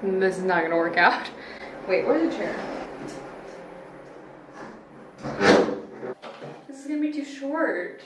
This is not gonna work out. Wait, where's the chair? This is gonna be too short.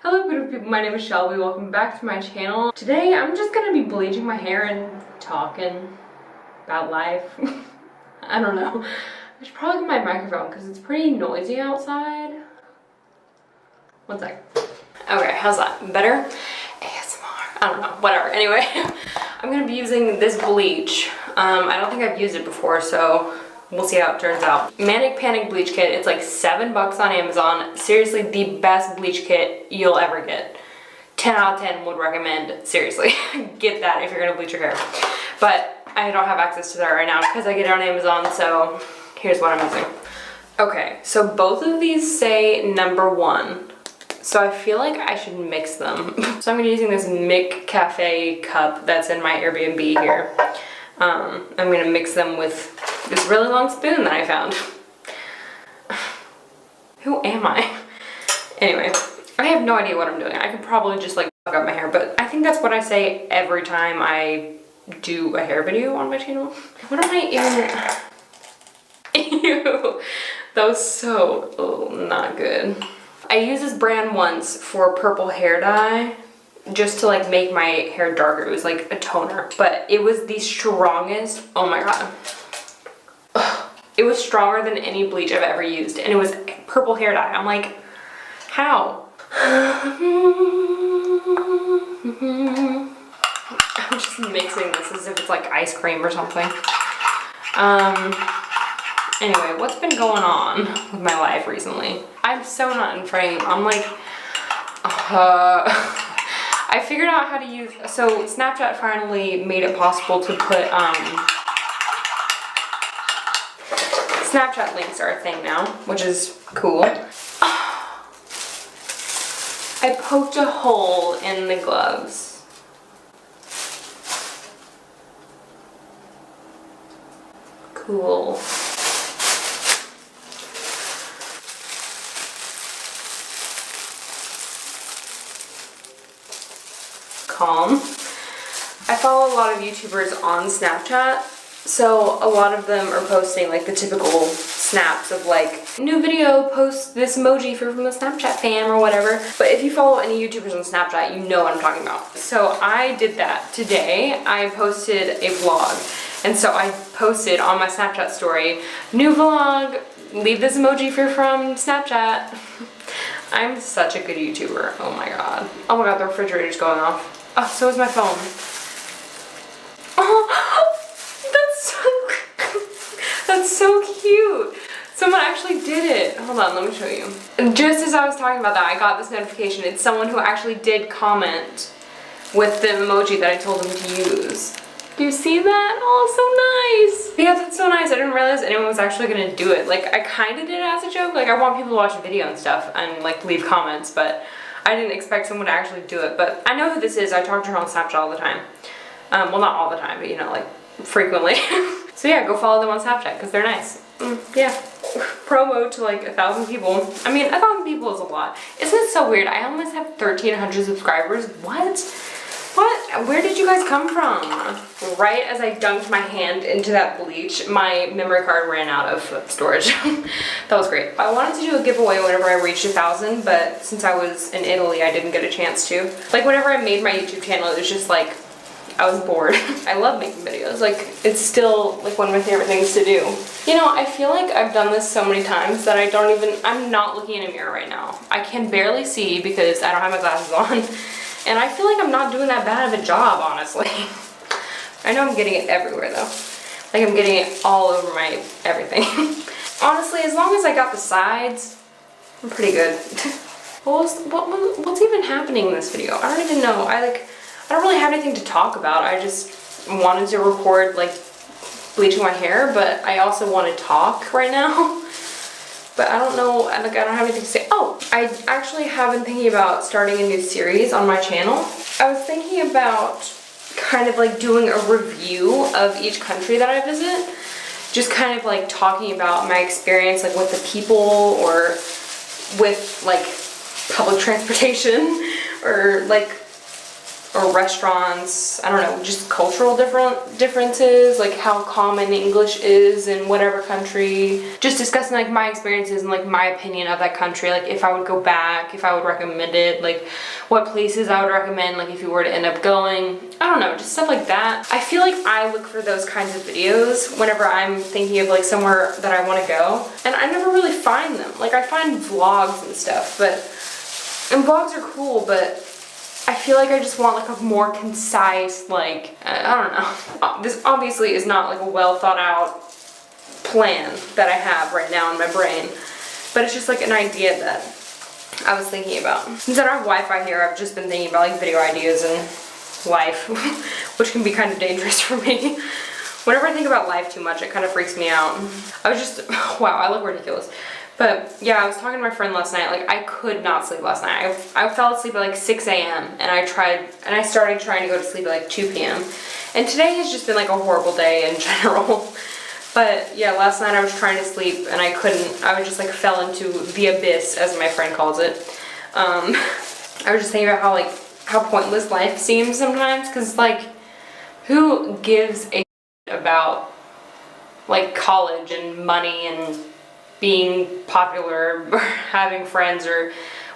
Hello beautiful people, my name is Shelby. Welcome back to my channel. Today I'm just gonna be bleaching my hair and talking about life. I don't know. I should probably get my microphone because it's pretty noisy outside. One sec. Okay, how's that? Better? ASMR. I don't know. Whatever. Anyway, I'm gonna be using this bleach. I don't think I've used it before, so we'll see how it turns out. Manic Panic Bleach Kit. It's like $7 on Amazon. Seriously, the best bleach kit you'll ever get. 10 out of 10 would recommend. Seriously, get that if you're gonna bleach your hair. But I don't have access to that right now because I get it on Amazon, so here's what I'm using. Okay, so both of these say #1. So I feel like I should mix them. So I'm gonna be using this Mick Cafe cup that's in my Airbnb here. I'm gonna mix them with this really long spoon that I found. Who am I? Anyway, I have no idea what I'm doing. I could probably just like fuck up my hair, but I think that's what I say every time I do a hair video on my channel. What am I even? Ew, that was so not good. I used this brand once for purple hair dye just to like make my hair darker. It was like a toner, but it was the strongest. Oh my god. Ugh. It was stronger than any bleach I've ever used, and it was purple hair dye. I'm like, how? I'm just mixing this as if it's like ice cream or something. Anyway, what's been going on with my life recently? I'm so not in frame. I'm like, I figured out how to use, so Snapchat finally made it possible to put, Snapchat links are a thing now, which is cool. I poked a hole in the gloves. Cool. Calm. I follow a lot of YouTubers on Snapchat, so a lot of them are posting like the typical snaps of like, new video, post this emoji if you're from the Snapchat fam or whatever. But if you follow any YouTubers on Snapchat, you know what I'm talking about. So I did that today. I posted a vlog, and so I posted on my Snapchat story, new vlog, leave this emoji if you're from Snapchat. I'm such a good YouTuber. Oh my god. Oh my god, the refrigerator's going off. Oh, so is my phone. Oh, that's so cute. Someone actually did it. Hold on, let me show you. And just as I was talking about that, I got this notification. It's someone who actually did comment with the emoji that I told them to use. Do you see that? Oh, so nice. Yeah, that's so nice. I didn't realize anyone was actually gonna do it. Like, I kind of did it as a joke. Like, I want people to watch the video and stuff and like leave comments, but I didn't expect someone to actually do it. But I know who this is. I talk to her on Snapchat all the time. Well, not all the time, but you know, like frequently. So yeah, go follow them on Snapchat because they're nice. Yeah. Promo to like 1,000 people. I mean, 1,000 people is a lot. Isn't it so weird? I almost have 1,300 subscribers. What? What? Where did you guys come from? Right as I dunked my hand into that bleach, my memory card ran out of storage. That was great. I wanted to do a giveaway whenever I reached 1,000, but since I was in Italy, I didn't get a chance to. Like whenever I made my YouTube channel, it was just like, I was bored. I love making videos. Like, it's still like one of my favorite things to do. You know, I feel like I've done this so many times that I'm not looking in a mirror right now. I can barely see because I don't have my glasses on. And I feel like I'm not doing that bad of a job, honestly. I know I'm getting it everywhere though. Like I'm getting it all over my everything. Honestly, as long as I got the sides, I'm pretty good. What's even happening in this video? I don't even know. I don't really have anything to talk about. I just wanted to record like bleaching my hair, but I also want to talk right now. But I don't know, like I don't have anything to say. Oh, I actually have been thinking about starting a new series on my channel. I was thinking about kind of like doing a review of each country that I visit. Just kind of like talking about my experience like with the people or with like public transportation or like or restaurants, I don't know, just cultural differences, like how common English is in whatever country. Just discussing like my experiences and like my opinion of that country, like if I would go back, if I would recommend it, like what places I would recommend, like if you were to end up going. I don't know, just stuff like that. I feel like I look for those kinds of videos whenever I'm thinking of like somewhere that I want to go, and I never really find them. Like I find vlogs and stuff, and vlogs are cool, but I feel like I just want like a more concise, like, I don't know. This obviously is not like a well thought out plan that I have right now in my brain, but it's just like an idea that I was thinking about. Since I don't have Wi-Fi here, I've just been thinking about like video ideas and life, which can be kind of dangerous for me. Whenever I think about life too much, it kind of freaks me out. I was just, wow, I look ridiculous. But yeah, I was talking to my friend last night, like I could not sleep last night. I fell asleep at like 6 a.m. and I started trying to go to sleep at like 2 p.m. And today has just been like a horrible day in general. But yeah, last night I was trying to sleep and I couldn't. I was just like fell into the abyss, as my friend calls it. I was just thinking about how pointless life seems sometimes, because like who gives a about like college and money and being popular or having friends or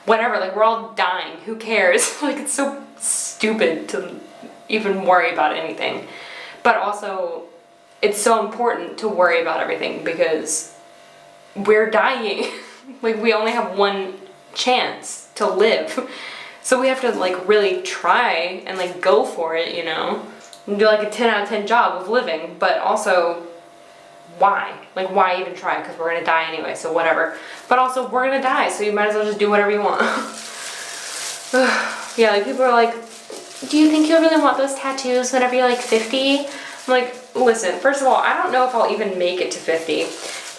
whatever? Like we're all dying, who cares? Like it's so stupid to even worry about anything, but also it's so important to worry about everything because we're dying. Like we only have one chance to live, so we have to like really try and like go for it, you know, and do like a 10 out of 10 job of living. But also, why? Like why even try? Because we're gonna die anyway, so whatever. But also we're gonna die, so you might as well just do whatever you want. Yeah, like people are like, do you think you'll really want those tattoos whenever you're like 50? I'm like, listen, first of all, I don't know if I'll even make it to 50.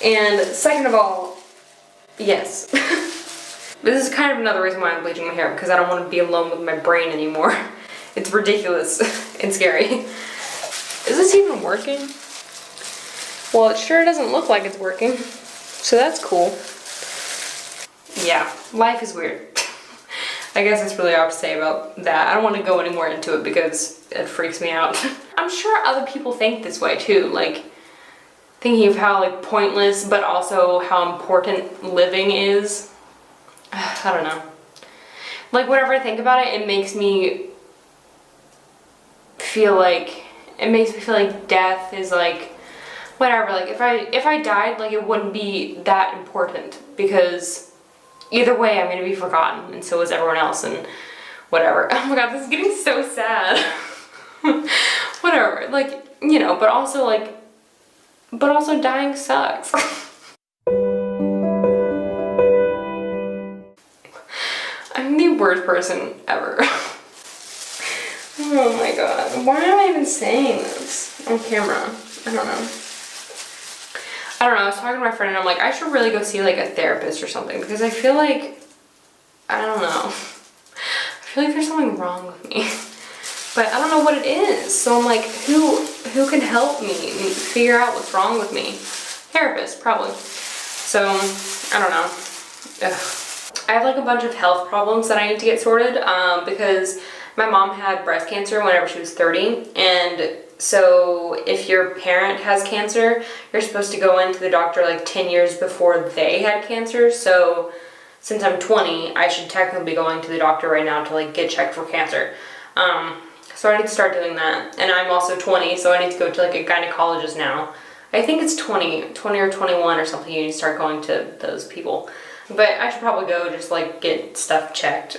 And second of all, yes. This is kind of another reason why I'm bleaching my hair, because I don't want to be alone with my brain anymore. It's ridiculous and scary. Is this even working? Well, it sure doesn't look like it's working, so that's cool. Yeah, life is weird. I guess that's really all to say about that. I don't want to go any more into it because it freaks me out. I'm sure other people think this way too, like thinking of how like pointless but also how important living is. I don't know. Like whenever I think about it, it makes me feel like death is like whatever. Like if I died, like it wouldn't be that important, because either way I'm gonna be forgotten, and so is everyone else, and whatever. Oh my god, this is getting so sad. Whatever, like, you know, but also dying sucks. I'm the worst person ever. Oh my god, why am I even saying this on camera? I don't know. I was talking to my friend and I'm like, I should really go see like a therapist or something, because I feel like, I don't know. I feel like there's something wrong with me. But I don't know what it is. So I'm like, who can help me figure out what's wrong with me? Therapist, probably. So, I don't know. Ugh. I have like a bunch of health problems that I need to get sorted because my mom had breast cancer whenever she was 30, and so if your parent has cancer, you're supposed to go into the doctor like 10 years before they had cancer. So since I'm 20, I should technically be going to the doctor right now to like get checked for cancer. So I need to start doing that. And I'm also 20, so I need to go to like a gynecologist now. I think it's 20 or 21 or something. You need to start going to those people. But I should probably go just like get stuff checked.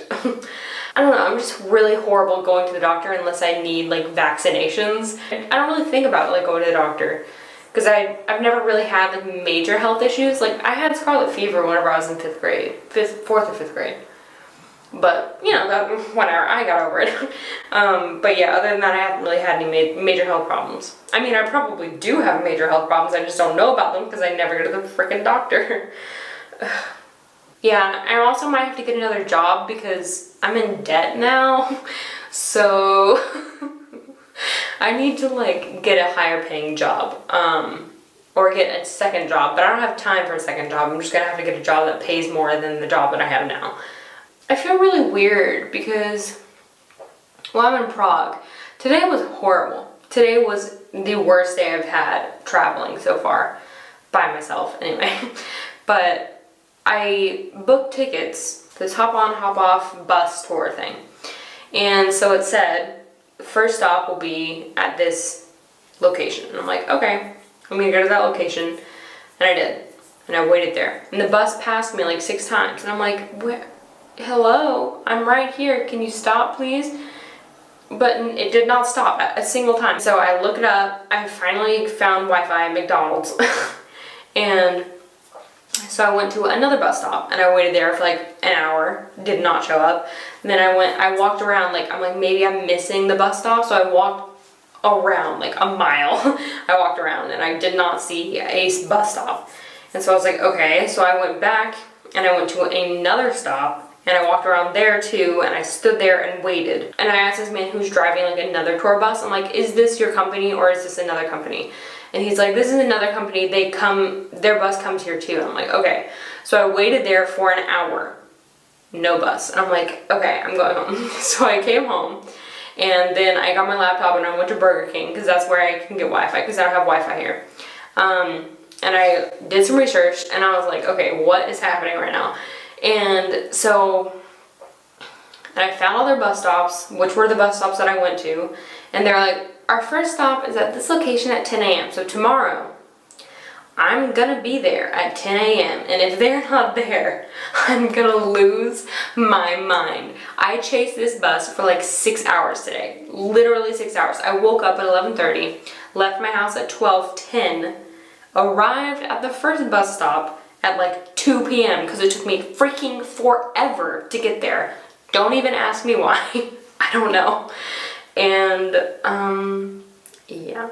I don't know, I'm just really horrible going to the doctor unless I need like vaccinations. I don't really think about like going to the doctor because I've never really had like major health issues. Like I had scarlet fever whenever I was in 4th or 5th grade. But you know, that, whatever, I got over it. But yeah, other than that, I haven't really had any major health problems. I mean, I probably do have major health problems, I just don't know about them because I never go to the freaking doctor. Yeah, I also might have to get another job because I'm in debt now, so I need to like get a higher paying job, or get a second job, but I don't have time for a second job. I'm just gonna have to get a job that pays more than the job that I have now. I feel really weird because Well, I'm in Prague. Today was horrible. Today was the worst day I've had traveling so far. By myself, anyway. But I booked tickets, this hop on, hop off bus tour thing. And so it said, the first stop will be at this location. And I'm like, okay, I'm gonna go to that location. And I did. And I waited there. And the bus passed me like 6 times. And I'm like, hello, I'm right here. Can you stop, please? But it did not stop a single time. So I looked it up. I finally found Wi-Fi at McDonald's. And so I went to another bus stop and I waited there for like an hour, did not show up. And then I walked around, like, I'm like, maybe I'm missing the bus stop. So I walked around like a mile. I walked around and I did not see a bus stop. And so I was like, okay. So I went back and I went to another stop and I walked around there too, and I stood there and waited. And I asked this man who's driving like another tour bus, I'm like, is this your company or is this another company? And he's like, this is another company, their bus comes here too. And I'm like, okay. So I waited there for an hour, no bus. And I'm like, okay, I'm going home. So I came home and then I got my laptop and I went to Burger King because that's where I can get Wi-Fi because I don't have Wi-Fi here. And I did some research and I was like, okay, what is happening right now? And so I found all their bus stops, which were the bus stops that I went to. And they're like, our first stop is at this location at 10 a.m. So tomorrow, I'm gonna be there at 10 a.m. And if they're not there, I'm gonna lose my mind. I chased this bus for like 6 hours today. Literally 6 hours. I woke up at 11:30, left my house at 12:10, arrived at the first bus stop at like 2 p.m. because it took me freaking forever to get there. Don't even ask me why. I don't know. And yeah.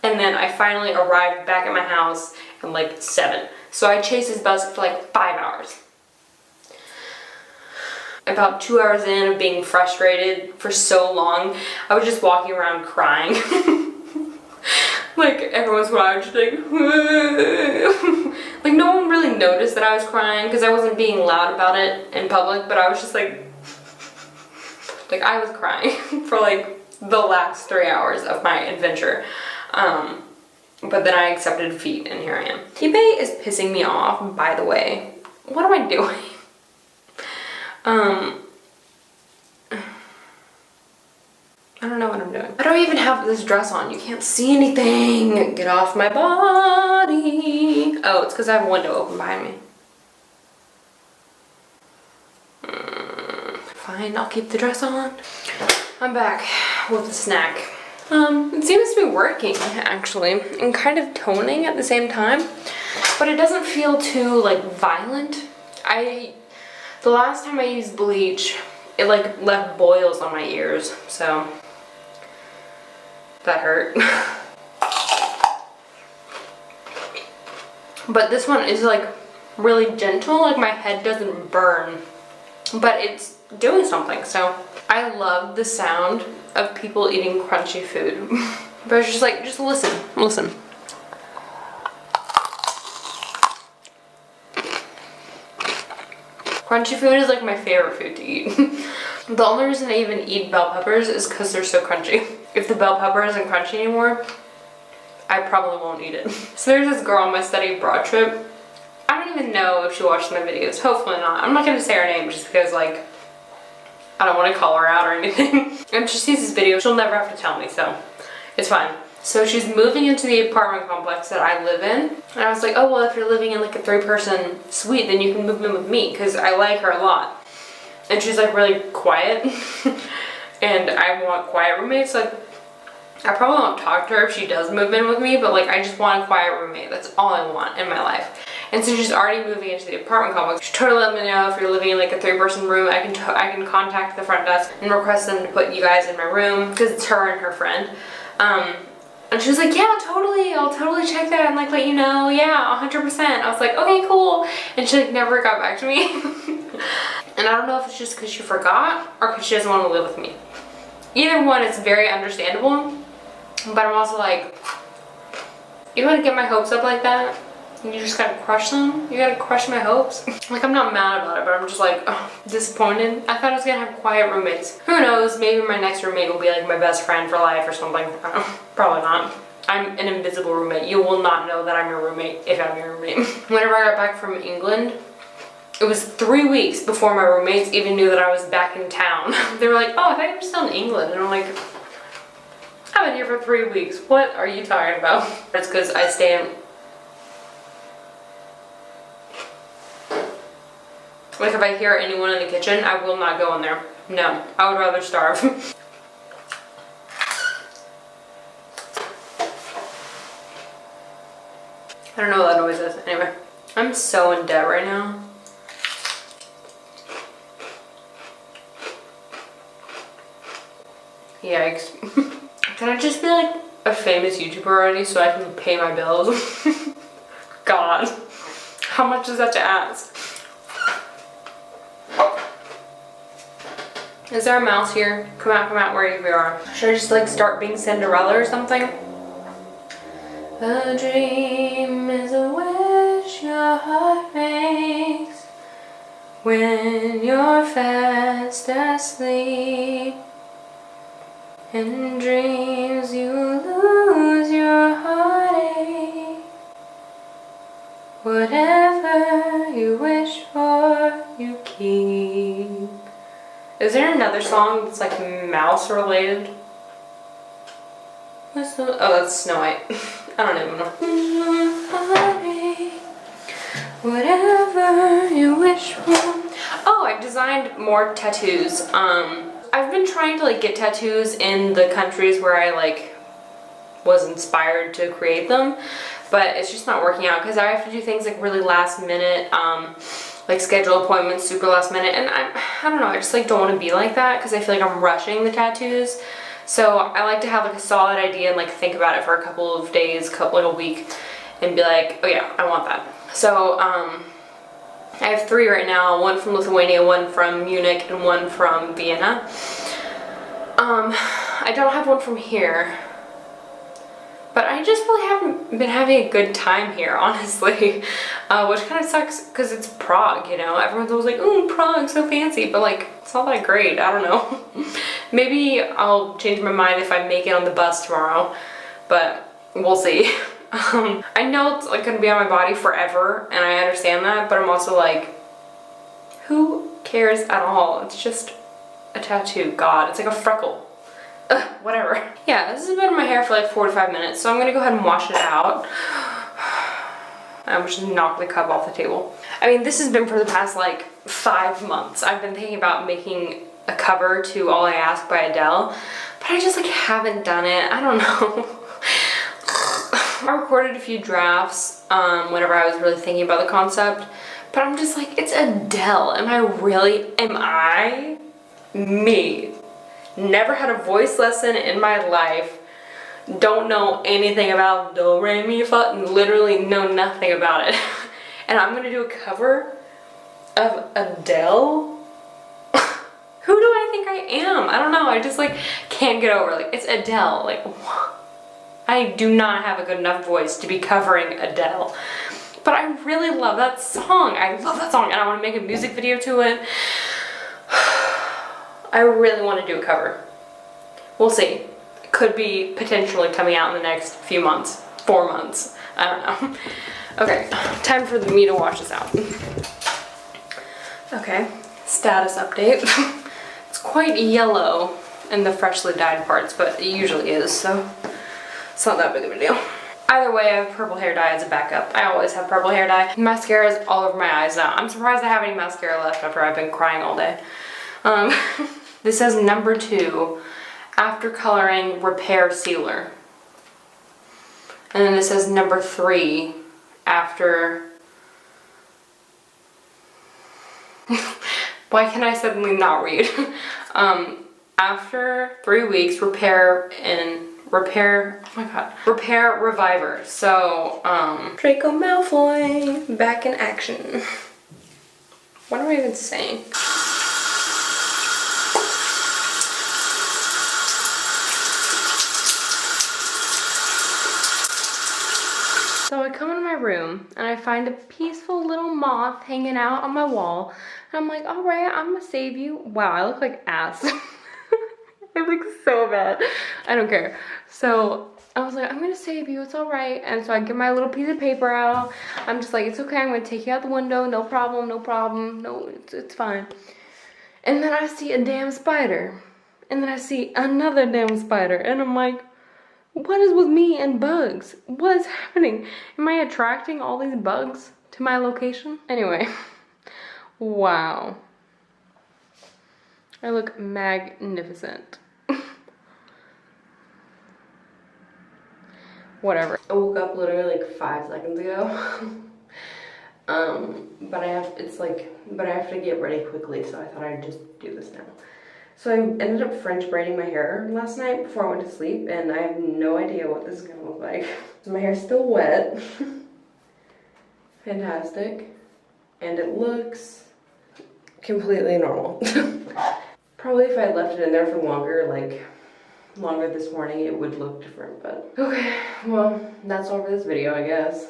And then I finally arrived back at my house at like 7. So I chased this bus for like 5 hours. About 2 hours in of being frustrated for so long, I was just walking around crying. Like everyone's watching, like no one really noticed that I was crying because I wasn't being loud about it in public, but I was just like I was crying for like the last 3 hours of my adventure. But then I accepted defeat and here I am. eBay is pissing me off, by the way. What am I doing? I don't know what I'm doing. I don't even have this dress on. You can't see anything. Get off my body. Oh, it's because I have a window open behind me. Fine, I'll keep the dress on. I'm back with a snack. It seems to be working, actually, and kind of toning at the same time, but it doesn't feel too, like, violent. The last time I used bleach, it, like, left boils on my ears, so that hurt. But this one is, like, really gentle, like, my head doesn't burn, but it's doing something, so I love the sound of people eating crunchy food. But it's just like, just listen. Crunchy food is like my favorite food to eat. The only reason I even eat bell peppers is because they're so crunchy. If the bell pepper isn't crunchy anymore, I probably won't eat it. So there's this girl on my study abroad trip. I don't even know if she watched my videos. Hopefully not. I'm not gonna say her name just because, like, I don't want to call her out or anything. And if she sees this video, she'll never have to tell me, so it's fine. So she's moving into the apartment complex that I live in. And I was like, oh, well, if you're living in like a 3-person suite, then you can move in with me because I like her a lot. And she's like really quiet. And I want quiet roommates. Like, I probably won't talk to her if she does move in with me, but like I just want a quiet roommate. That's all I want in my life. And so she's already moving into the apartment complex. She totally let me know if you're living in like a 3-person room, I can contact the front desk and request them to put you guys in my room because it's her and her friend. And she was like, yeah, totally, I'll totally check that and like let you know, yeah, 100%. I was like, okay, cool. And she like never got back to me. And I don't know if it's just because she forgot or because she doesn't want to live with me. Either one is very understandable, but I'm also like, you want to get my hopes up like that? You just gotta crush them? You gotta crush my hopes? Like, I'm not mad about it, but I'm just like, oh, disappointed. I thought I was gonna have quiet roommates. Who knows, maybe my next roommate will be like my best friend for life or something. I don't know. Probably not. I'm an invisible roommate. You will not know that I'm your roommate if I'm your roommate. Whenever I got back from England, it was 3 weeks before my roommates even knew that I was back in town. They were like, oh, I thought you were still in England. And I'm like, I've been here for 3 weeks. What are you talking about? It's because I stay in... Like, if I hear anyone in the kitchen, I will not go in there. No, I would rather starve. I don't know what that noise is. Anyway, I'm so in debt right now. Yikes. Can I just be like a famous YouTuber already so I can pay my bills? God. How much is that to ask? Is there a mouse here? Come out wherever you are. Should I just like start being Cinderella or something? A dream is a wish your heart makes when you're fast asleep. In dreams you lose your heartache. Whatever you wish for, you keep. Is there another song that's like mouse related? What's the... Oh, that's Snow White. I don't even know. Whatever you wish for. Oh, I've designed more tattoos. I've been trying to like get tattoos in the countries where I like was inspired to create them, but it's just not working out because I have to do things like really last minute, like schedule appointments super last minute, and I don't know, I just like don't want to be like that because I feel like I'm rushing the tattoos. So I like to have like a solid idea and like think about it for a couple of days, like a week, and be like, oh yeah, I want that. So I have 3 right now, 1 from Lithuania, 1 from Munich, and 1 from Vienna. I don't have 1 from here, but I just really haven't been having a good time here, honestly, which kind of sucks because it's Prague, you know? Everyone's always like, oh, Prague, so fancy, but like, it's not that great, I don't know. Maybe I'll change my mind if I make it on the bus tomorrow, but we'll see. I know it's like gonna be on my body forever, and I understand that, but I'm also like, who cares at all? It's just a tattoo. God, it's like a freckle. Ugh, whatever. Yeah, this has been in my hair for like 45 minutes, so I'm gonna go ahead and wash it out. I'm just gonna knock the cup off the table. I mean, this has been for the past like 5 months. I've been thinking about making a cover to All I Ask by Adele, but I just like haven't done it. I don't know. I recorded a few drafts whenever I was really thinking about the concept, but I'm just like, it's Adele. Am I me? Never had a voice lesson in my life, don't know anything about do, re, mi, fa, and literally know nothing about it. And I'm gonna do a cover of Adele? Who do I think I am? I don't know, I just like can't get over it. Like, it's Adele, like, I do not have a good enough voice to be covering Adele. But I really love that song. I love that song, and I want to make a music video to it. I really want to do a cover. We'll see. It could be potentially coming out in the next few months. 4 months. I don't know. Okay, time for me to wash this out. Okay, status update. It's quite yellow in the freshly dyed parts, but it usually is, so it's not that big of a deal. Either way, I have purple hair dye as a backup. I always have purple hair dye. Mascara is all over my eyes now. I'm surprised I have any mascara left after I've been crying all day. This says number 2, after coloring, repair sealer. And then it says number 3, after... Why can I suddenly not read? After 3 weeks, repair, oh my god, repair reviver. So, Draco Malfoy, back in action. What am I even saying? So I come into my room and I find a peaceful little moth hanging out on my wall. And I'm like, all right, I'm gonna save you. Wow, I look like ass. I look so bad. I don't care. So I was like, I'm gonna save you, it's all right. And so I get my little piece of paper out. I'm just like, it's okay, I'm gonna take you out the window. No problem, no problem. No, it's fine. And then I see a damn spider. And then I see another damn spider. And I'm like, what is with me and bugs? What is happening? Am I attracting all these bugs to my location? Anyway, wow. I look magnificent. Whatever. I woke up literally like 5 seconds ago. But I have to get ready quickly, so I thought I'd just do this now. So I ended up French braiding my hair last night before I went to sleep, and I have no idea what this is gonna look like. So my hair's still wet. Fantastic. And it looks completely normal. Probably if I left it in there for longer this morning, it would look different, but okay, well, that's all for this video, I guess.